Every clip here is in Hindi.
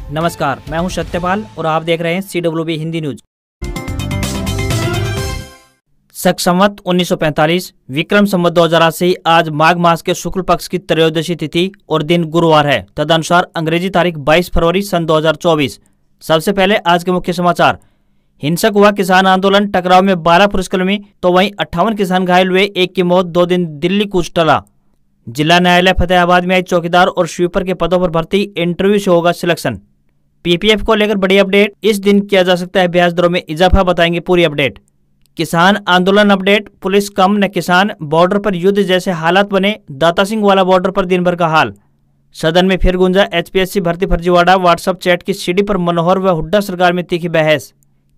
नमस्कार, मैं हूं सत्यपाल और आप देख रहे हैं CWB हिंदी न्यूज। शक संवत 1945 विक्रम संवत 2080 आज माघ मास के शुक्ल पक्ष की त्रयोदशी तिथि और दिन गुरुवार है। तदनुसार अंग्रेजी तारीख 22 फरवरी सन 2024। सबसे पहले आज के मुख्य समाचार। हिंसक हुआ किसान आंदोलन, टकराव में 12 पुलिसकर्मी तो वहीं 58 किसान घायल हुए, एक की मौत, 2 दिन दिल्ली कूच टला। जिला न्यायालय फतेहाबाद में आई चौकीदार और स्वीपर के पदों पर भर्ती, इंटरव्यू से होगा सिलेक्शन। पीपीएफ को लेकर बड़ी अपडेट, इस दिन किया जा सकता है ब्याज दरों में इजाफा, बताएंगे पूरी अपडेट। किसान आंदोलन अपडेट, पुलिस कम न किसान, बॉर्डर पर युद्ध जैसे हालात बने, दाता सिंह वाला बॉर्डर पर दिन भर का हाल। सदन में फिर गूंजा एचपीएससी भर्ती फर्जीवाड़ा, व्हाट्सएप चैट की सीडी पर मनोहर व हुड्डा सरकार में तीखी बहस।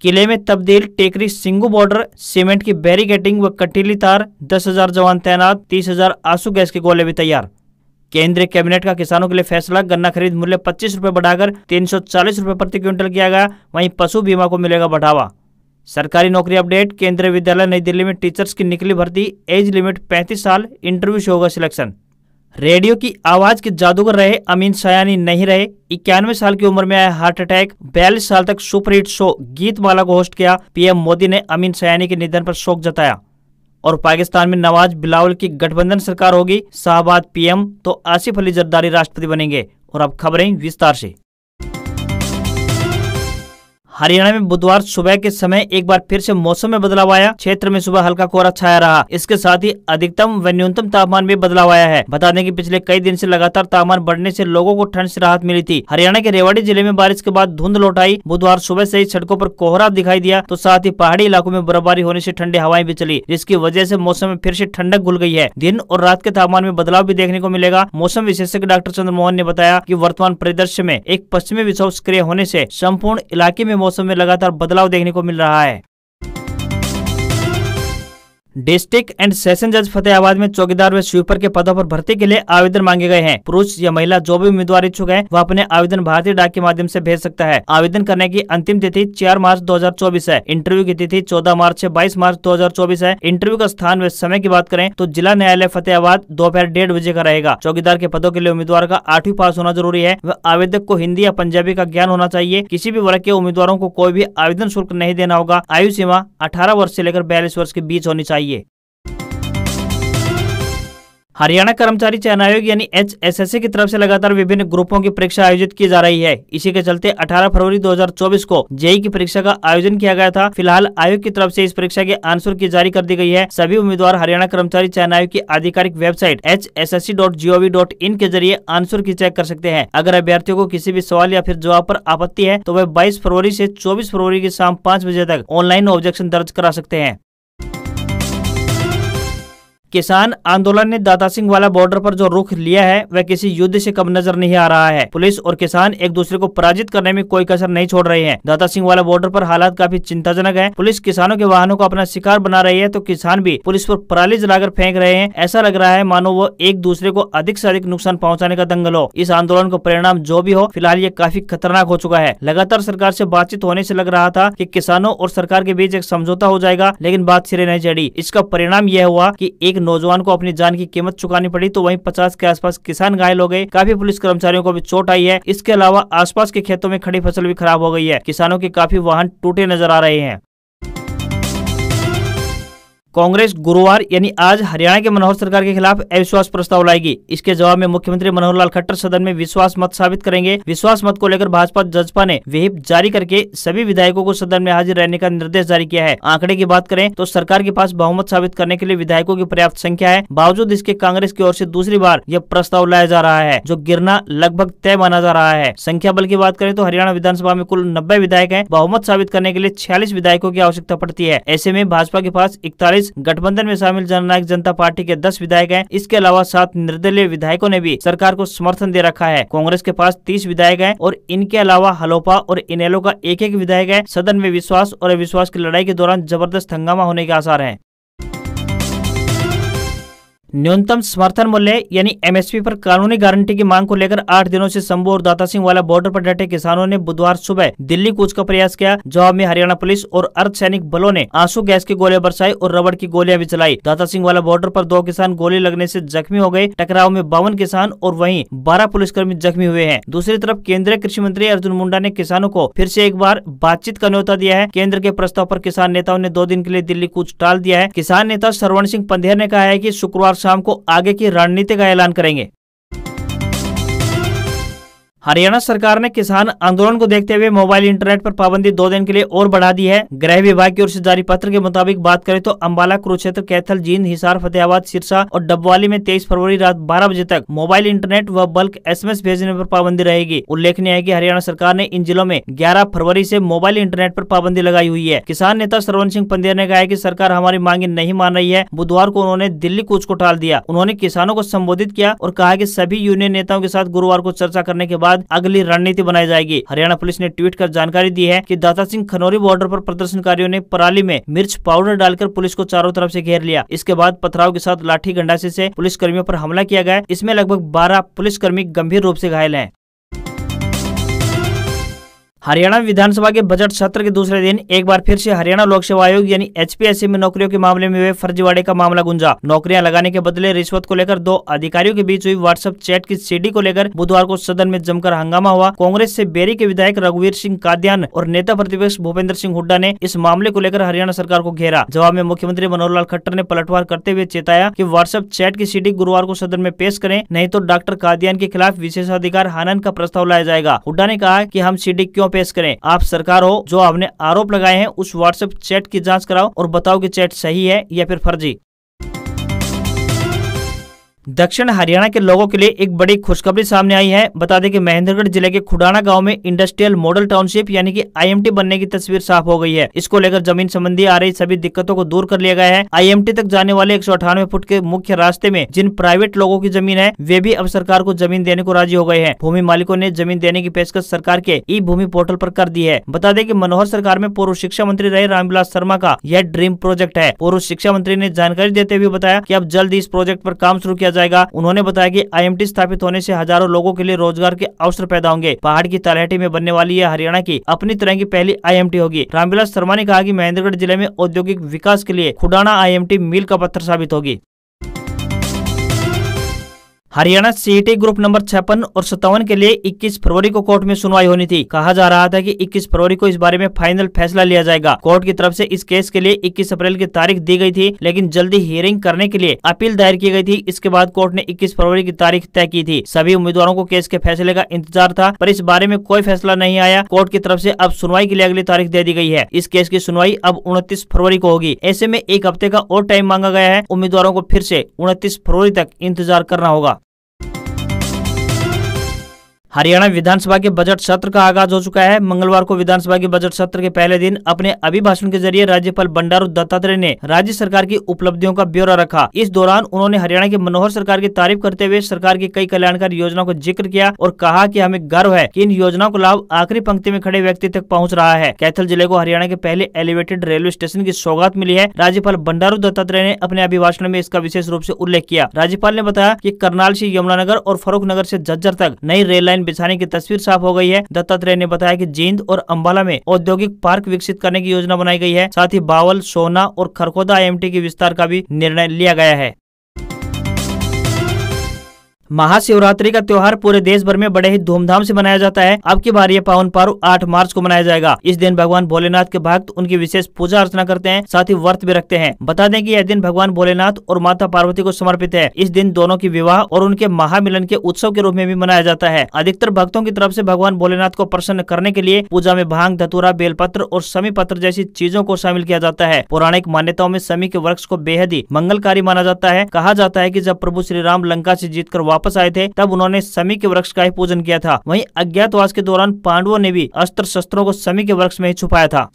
किले में तब्दील, टेकरी सिंगू बॉर्डर, सीमेंट की बैरिकेडिंग व कटीली तार, 10,000 जवान तैनात, 30,000 आंसू गैस के गोले भी तैयार। केंद्रीय कैबिनेट का किसानों के लिए फैसला, गन्ना खरीद मूल्य 25 रुपए बढ़ाकर 340 रुपए प्रति क्विंटल किया गया, वहीं पशु बीमा को मिलेगा बढ़ावा। सरकारी नौकरी अपडेट, केंद्रीय विद्यालय नई दिल्ली में टीचर्स की निकली भर्ती, एज लिमिट 35 साल, इंटरव्यू से होगा सिलेक्शन। रेडियो की आवाज के जादूगर रहे अमीन सयानी नहीं रहे, 91 साल की उम्र में आया हार्ट अटैक, 42 साल तक सुपरहिट शो गीतमाला को होस्ट किया, पीएम मोदी ने अमीन सयानी के निधन पर शोक जताया। और पाकिस्तान में नवाज बिलावल की गठबंधन सरकार होगी, शाहबाज पीएम तो आसिफ अली जरदारी राष्ट्रपति बनेंगे। और अब खबरें विस्तार से। हरियाणा में बुधवार सुबह के समय एक बार फिर से मौसम में बदलाव आया। क्षेत्र में सुबह हल्का कोहरा छाया रहा। इसके साथ ही अधिकतम व न्यूनतम तापमान में बदलाव आया है। बता दें कि पिछले कई दिन से लगातार तापमान बढ़ने से लोगों को ठंड से राहत मिली थी। हरियाणा के रेवाड़ी जिले में बारिश के बाद धुंध लौट आई। बुधवार सुबह से ही सड़कों पर कोहरा दिखाई दिया, तो साथ ही पहाड़ी इलाकों में बर्फबारी होने से ठंडी हवाएं भी चली, जिसकी वजह से मौसम में फिर से ठंडक घुल गई है। दिन और रात के तापमान में बदलाव भी देखने को मिलेगा। मौसम विशेषज्ञ डॉक्टर चंद्रमोहन ने बताया कि वर्तमान परिदृश्य में एक पश्चिमी विक्षोभ सक्रिय होने से संपूर्ण इलाके में मौसम में लगातार बदलाव देखने को मिल रहा है। डिस्ट्रिक्ट एंड सेशन जज फतेहाबाद में चौकीदार व स्वीपर के पदों पर भर्ती के लिए आवेदन मांगे गए हैं। पुरुष या महिला जो भी उम्मीदवार इच्छुक है वह अपने आवेदन भारतीय डाक के माध्यम से भेज सकता है। आवेदन करने की अंतिम तिथि 4 मार्च 2024 है। इंटरव्यू की तिथि 14 मार्च से 22 मार्च 2024 है। इंटरव्यू का स्थान व समय की बात करें तो जिला न्यायालय फतेहाबाद दोपहर 1:30 बजे का रहेगा। चौकीदार के पदों के लिए उम्मीदवार का 8वीं पास होना जरूरी है व आवेदक को हिंदी या पंजाबी का ज्ञान होना चाहिए। किसी भी वर्ग के उम्मीदवारों को कोई भी आवेदन शुल्क नहीं देना होगा। आयु सीमा 18 वर्ष से लेकर 42 वर्ष के बीच होनी चाहिए। हरियाणा कर्मचारी चयन आयोग यानी HSSC की तरफ से लगातार विभिन्न ग्रुपों की परीक्षा आयोजित की जा रही है। इसी के चलते 18 फरवरी 2024 को जेईई की परीक्षा का आयोजन किया गया था। फिलहाल आयोग की तरफ से इस परीक्षा के आंसर की जारी कर दी गई है। सभी उम्मीदवार हरियाणा कर्मचारी चयन आयोग की आधिकारिक वेबसाइट hssc.gov.in के जरिए आंसर की चेक कर सकते हैं। अगर अभ्यर्थियों को किसी भी सवाल या फिर जवाब पर आपत्ति है तो वह 22 फरवरी से 24 फरवरी की शाम 5 बजे तक ऑनलाइन ऑब्जेक्शन दर्ज करा सकते हैं। किसान आंदोलन ने दाता सिंह वाला बॉर्डर पर जो रुख लिया है वह किसी युद्ध से कम नजर नहीं आ रहा है। पुलिस और किसान एक दूसरे को पराजित करने में कोई कसर नहीं छोड़ रहे हैं। दाता सिंह वाला बॉर्डर पर हालात काफी चिंताजनक है। पुलिस किसानों के वाहनों को अपना शिकार बना रही है तो किसान भी पुलिस पर पराली जलाकर फेंक रहे हैं। ऐसा लग रहा है मानो वो एक दूसरे को अधिक से अधिक नुकसान पहुँचाने का दंगल हो। इस आंदोलन का परिणाम जो भी हो, फिलहाल ये काफी खतरनाक हो चुका है। लगातार सरकार से बातचीत होने से लग रहा था कि किसानों और सरकार के बीच एक समझौता हो जाएगा, लेकिन बात सिरे नहीं चढ़ी। इसका परिणाम यह हुआ कि एक नौजवान को अपनी जान की कीमत चुकानी पड़ी, तो वहीं 50 के आसपास किसान घायल हो गए। काफी पुलिस कर्मचारियों को भी चोट आई है। इसके अलावा आसपास के खेतों में खड़ी फसल भी खराब हो गई है। किसानों के काफी वाहन टूटे नजर आ रहे हैं। कांग्रेस गुरुवार यानी आज हरियाणा के मनोहर सरकार के खिलाफ अविश्वास प्रस्ताव लाएगी। इसके जवाब में मुख्यमंत्री मनोहर लाल खट्टर सदन में विश्वास मत साबित करेंगे। विश्वास मत को लेकर भाजपा जजपा ने व्हिप जारी करके सभी विधायकों को सदन में हाजिर रहने का निर्देश जारी किया है। आंकड़े की बात करें तो सरकार के पास बहुमत साबित करने के लिए विधायकों की पर्याप्त संख्या है। बावजूद इसके कांग्रेस की ओर से दूसरी बार यह प्रस्ताव लाया जा रहा है, जो गिरना लगभग तय माना जा रहा है। संख्या बल की बात करें तो हरियाणा विधानसभा में कुल 90 विधायक है। बहुमत साबित करने के लिए 46 विधायकों की आवश्यकता पड़ती है। ऐसे में भाजपा के पास 41, गठबंधन में शामिल जननायक जनता पार्टी के 10 विधायक हैं। इसके अलावा 7 निर्दलीय विधायकों ने भी सरकार को समर्थन दे रखा है। कांग्रेस के पास 30 विधायक हैं और इनके अलावा हलोपा और इनेलो का एक विधायक है। सदन में विश्वास और अविश्वास की लड़ाई के दौरान जबरदस्त हंगामा होने के आसार हैं। न्यूनतम समर्थन मूल्य यानी एमएसपी पर कानूनी गारंटी की मांग को लेकर 8 दिनों से संभू और दाता सिंह वाला बॉर्डर पर डटे किसानों ने बुधवार सुबह दिल्ली कूच का प्रयास किया। जवाब में हरियाणा पुलिस और अर्धसैनिक बलों ने आंसू गैस की गोलियां बरसाई और रबड़ की गोलियां भी चलाई। दाता सिंह वाला बॉर्डर पर 2 किसान गोली लगने से जख्मी हो गए। टकराव में 52 किसान और वहीं 12 पुलिसकर्मी जख्मी हुए हैं। दूसरी तरफ केंद्रीय कृषि मंत्री अर्जुन मुंडा ने किसानों को फिर से एक बार बातचीत का न्योता दिया है। केंद्र के प्रस्ताव पर किसान नेताओं ने 2 दिन के लिए दिल्ली कूच टाल दिया है। किसान नेता श्रवण सिंह पंधेर ने कहा है कि शुक्रवार शाम को आगे की रणनीति का ऐलान करेंगे। हरियाणा सरकार ने किसान आंदोलन को देखते हुए मोबाइल इंटरनेट पर पाबंदी 2 दिन के लिए और बढ़ा दी है। गृह विभाग की ओर से जारी पत्र के मुताबिक बात करें तो अंबाला, कुरुक्षेत्र, कैथल, जींद, हिसार, फतेहाबाद, सिरसा और डबवाली में 23 फरवरी रात 12 बजे तक मोबाइल इंटरनेट व बल्क SMS भेजने पर पाबंदी रहेगी। उल्लेखनीय है कि हरियाणा सरकार ने इन जिलों में 11 फरवरी से मोबाइल इंटरनेट पर पाबंदी लगाई हुई है। किसान नेता श्रवण सिंह पंधेर ने कहा है कि सरकार हमारी मांगे नहीं मान रही है। बुधवार को उन्होंने दिल्ली कूच को टाल दिया। उन्होंने किसानों को संबोधित किया और कहा कि सभी यूनियन नेताओं के साथ गुरुवार को चर्चा करने के बाद अगली रणनीति बनाई जाएगी। हरियाणा पुलिस ने ट्वीट कर जानकारी दी है कि दाता सिंह खनौरी बॉर्डर पर प्रदर्शनकारियों ने पराली में मिर्च पाउडर डालकर पुलिस को चारों तरफ से घेर लिया। इसके बाद पथराव के साथ लाठी गंडासे से पुलिसकर्मियों पर हमला किया गया। इसमें लगभग 12 पुलिसकर्मी गंभीर रूप से घायल हैं। हरियाणा विधानसभा के बजट सत्र के दूसरे दिन एक बार फिर से हरियाणा लोक सेवा आयोग यानी HPSC में नौकरियों के मामले में हुए फर्जीवाड़े का मामला गुंजा। नौकरियां लगाने के बदले रिश्वत को लेकर 2 अधिकारियों के बीच हुई व्हाट्सएप चैट की CD को लेकर बुधवार को सदन में जमकर हंगामा हुआ। कांग्रेस से बेरी के विधायक रघुवीर सिंह कादियान और नेता प्रतिपक्ष भूपेंद्र सिंह हुड्डा ने इस मामले को लेकर हरियाणा सरकार को घेरा। जवाब में मुख्यमंत्री मनोहर लाल खट्टर ने पलटवार करते हुए चेताया कि व्हाट्सएप चैट की CD गुरुवार को सदन में पेश करें, नहीं तो डॉक्टर कादियान के खिलाफ विशेषाधिकार हनन का प्रस्ताव लाया जाएगा। हुड्डा ने कहा कि हम CD क्यों पेश करें, आप सरकार हो जो आपने आरोप लगाए हैं उस व्हाट्सएप चैट की जांच कराओ और बताओ कि चैट सही है या फिर फर्जी। दक्षिण हरियाणा के लोगों के लिए एक बड़ी खुशखबरी सामने आई है। बता दें कि महेंद्रगढ़ जिले के खुडाना गांव में इंडस्ट्रियल मॉडल टाउनशिप यानी कि IMT बनने की तस्वीर साफ हो गई है। इसको लेकर जमीन संबंधी आ रही सभी दिक्कतों को दूर कर लिया गया है। IMT तक जाने वाले 198 फुट के मुख्य रास्ते में जिन प्राइवेट लोगों की जमीन है वे भी अब सरकार को जमीन देने को राजी हो गए हैं। भूमि मालिकों ने जमीन देने की पेशकश सरकार के ई-भूमि पोर्टल पर कर दी है। बता दें कि मनोहर सरकार में पूर्व शिक्षा मंत्री रहे रामविलास शर्मा का यह ड्रीम प्रोजेक्ट है। पूर्व शिक्षा मंत्री ने जानकारी देते हुए बताया कि अब जल्द ही इस प्रोजेक्ट पर काम शुरू किया जाएगा। उन्होंने बताया कि IMT स्थापित होने से हजारों लोगों के लिए रोजगार के अवसर पैदा होंगे। पहाड़ की तलहटी में बनने वाली यह हरियाणा की अपनी तरह की पहली IMT होगी। रामविलास शर्मा ने कहा कि महेंद्रगढ़ जिले में औद्योगिक विकास के लिए खुडाना IMT मील का पत्थर साबित होगी। हरियाणा CET ग्रुप नंबर 56 और 57 के लिए 21 फरवरी को कोर्ट में सुनवाई होनी थी। कहा जा रहा था कि 21 फरवरी को इस बारे में फाइनल फैसला लिया जाएगा। कोर्ट की तरफ से इस केस के लिए 21 अप्रैल की तारीख दी गई थी, लेकिन जल्दी हियरिंग करने के लिए अपील दायर की गई थी। इसके बाद कोर्ट ने 21 फरवरी की तारीख तय की थी। सभी उम्मीदवारों को केस के फैसले का इंतजार था, पर इस बारे में कोई फैसला नहीं आया। कोर्ट की तरफ से अब सुनवाई के लिए अगली तारीख दे दी गई है। इस केस की सुनवाई अब 29 फरवरी को होगी। ऐसे में 1 हफ्ते का और टाइम मांगा गया है। उम्मीदवारों को फिर से 29 फरवरी तक इंतजार करना होगा। हरियाणा विधानसभा के बजट सत्र का आगाज हो चुका है। मंगलवार को विधानसभा के बजट सत्र के पहले दिन अपने अभिभाषण के जरिए राज्यपाल बंडारू दत्तात्रेय ने राज्य सरकार की उपलब्धियों का ब्यौरा रखा। इस दौरान उन्होंने हरियाणा की मनोहर सरकार की तारीफ करते हुए सरकार की कई कल्याणकारी योजनाओं का जिक्र किया और कहा कि हमें गर्व है कि इन योजनाओं का लाभ आखिरी पंक्ति में खड़े व्यक्ति तक पहुँच रहा है। कैथल जिले को हरियाणा के पहले एलिवेटेड रेलवे स्टेशन की सौगात मिली है। राज्यपाल बंडारू दत्तात्रेय ने अपने अभिभाषण में इसका विशेष रूप से उल्लेख किया। राज्यपाल ने बताया कि करनाल से यमुनानगर और फरूखनगर से झज्जर तक नई रेल लाइन बिछाने की तस्वीर साफ हो गई है। दत्तात्रेय ने बताया कि जींद और अंबाला में औद्योगिक पार्क विकसित करने की योजना बनाई गई है। साथ ही बावल, सोहना और खरखोदा IMT के विस्तार का भी निर्णय लिया गया है। महाशिवरात्रि का त्योहार पूरे देश भर में बड़े ही धूमधाम से मनाया जाता है। अब की बार ये पावन पर्व 8 मार्च को मनाया जाएगा। इस दिन भगवान भोलेनाथ के भक्त उनकी विशेष पूजा अर्चना करते हैं, साथ ही व्रत भी रखते हैं। बता दें कि यह दिन भगवान भोलेनाथ और माता पार्वती को समर्पित है। इस दिन दोनों की विवाह और उनके महामिलन के उत्सव के रूप में भी मनाया जाता है। अधिकतर भक्तों की तरफ से भगवान भोलेनाथ को प्रसन्न करने के लिए पूजा में भांग, धतूरा, बेलपत्र और समी पत्र जैसी चीजों को शामिल किया जाता है। पौराणिक मान्यताओं में समी के वृक्ष को बेहद ही मंगलकारी माना जाता है। कहा जाता है कि जब प्रभु श्री राम लंका से जीतकर वापस आए थे तब उन्होंने समी के वृक्ष का ही पूजन किया था। वहीं अज्ञातवास के दौरान पांडवों ने भी अस्त्र शस्त्रों को समी के वृक्ष में ही छुपाया था।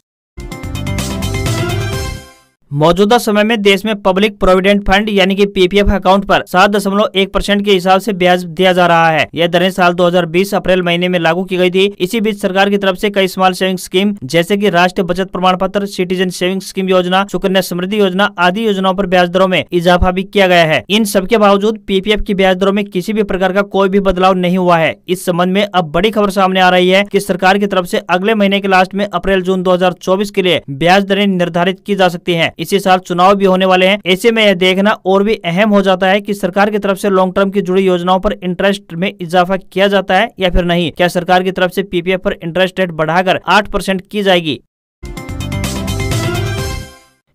मौजूदा समय में देश में पब्लिक प्रोविडेंट फंड यानी कि पीपीएफ अकाउंट पर 7.1% के हिसाब से ब्याज दिया जा रहा है। यह दरें साल 2020 अप्रैल महीने में लागू की गई थी। इसी बीच सरकार की तरफ से कई स्मॉल सेविंग स्कीम जैसे कि राष्ट्रीय बचत प्रमाण पत्र, सिटीजन सेविंग स्कीम योजना, सुकन्या समृद्धि योजना आदि योजनाओं पर ब्याज दरों में इजाफा भी किया गया है। इन सबके बावजूद पीपीएफ की ब्याज दरों में किसी भी प्रकार का कोई भी बदलाव नहीं हुआ है। इस संबंध में अब बड़ी खबर सामने आ रही है कि सरकार की तरफ से अगले महीने के लास्ट में अप्रैल जून 2024 के लिए ब्याज दरें निर्धारित की जा सकती हैं। इसी साल चुनाव भी होने वाले हैं। ऐसे में यह देखना और भी अहम हो जाता है कि सरकार की तरफ से लॉन्ग टर्म की जुड़ी योजनाओं पर इंटरेस्ट में इजाफा किया जाता है या फिर नहीं। क्या सरकार की तरफ से पीपीएफ पर इंटरेस्ट रेट बढ़ाकर 8% की जाएगी?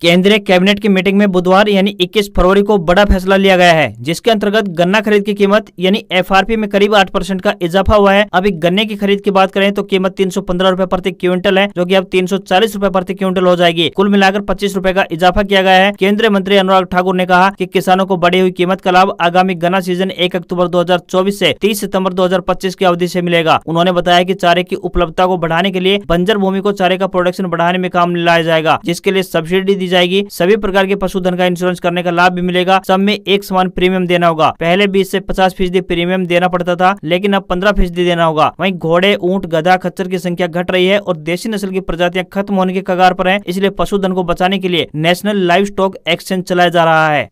केंद्रीय कैबिनेट की मीटिंग में बुधवार यानी 21 फरवरी को बड़ा फैसला लिया गया है, जिसके अंतर्गत गन्ना खरीद की कीमत यानी एफआरपी में करीब 8% का इजाफा हुआ है। अभी गन्ने की खरीद की बात करें तो कीमत 315 रुपए प्रति क्विंटल है, जो कि अब 340 रुपए प्रति क्विंटल हो जाएगी। कुल मिलाकर 25 रुपए का इजाफा किया गया है। केंद्रीय मंत्री अनुराग ठाकुर ने कहा कि किसानों को बढ़ी हुई कीमत का लाभ आगामी गन्ना सीजन 1 अक्टूबर 2024 से 30 सितंबर 2025 की अवधि से मिलेगा। उन्होंने बताया कि चारे की उपलब्धता को बढ़ाने के लिए बंजर भूमि को चारे का प्रोडक्शन बढ़ाने में काम लाया जाएगा, जिसके लिए सब्सिडी दी जाएगी। सभी प्रकार के पशुधन का इंश्योरेंस करने का लाभ भी मिलेगा। सब में एक समान प्रीमियम देना होगा। पहले 20 से 50% प्रीमियम देना पड़ता था, लेकिन अब 15% देना होगा। वहीं घोड़े, ऊंट, गधा, खच्चर की संख्या घट रही है और देशी नस्ल की प्रजातियां खत्म होने के कगार पर हैं। इसलिए पशुधन को बचाने के लिए नेशनल लाइव स्टॉक एक्सचेंज चलाया जा रहा है।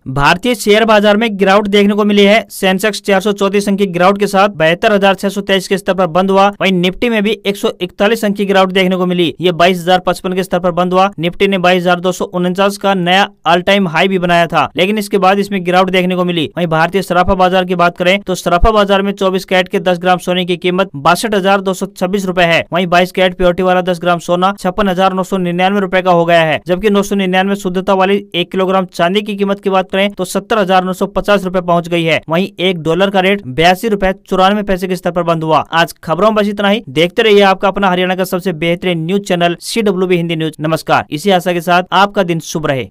भारतीय शेयर बाजार में गिरावट देखने को मिली है। सेंसेक्स 434 अंक की गिरावट के साथ 72,623 के स्तर पर बंद हुआ। वहीं निफ्टी में भी 141 अंक की गिरावट देखने को मिली। ये 22,055 के स्तर पर बंद हुआ। निफ्टी ने 22,249 का नया ऑल टाइम हाई भी बनाया था, लेकिन इसके बाद इसमें गिरावट देखने को मिली। वहीं भारतीय सराफा बाजार की बात करें तो सराफा बाजार में 24 कैरेट के 10 ग्राम सोने की कीमत 62,226 रुपए है। वहीं 22 कैरेट प्योरिटी वाला 10 ग्राम सोना 56,999 रुपए का हो गया है, जबकि 999 शुद्धता वाली 1 किलोग्राम चांदी की कीमत की बात तो 70,950 रुपए पहुंच गई है। वहीं $1 का रेट 82 रुपए 94 पैसे के स्तर पर बंद हुआ। आज खबरों में बस इतना ही। देखते रहिए आपका अपना हरियाणा का सबसे बेहतरीन news channel CWB Hindi news. नमस्कार। इसी आशा के साथ आपका दिन शुभ रहे।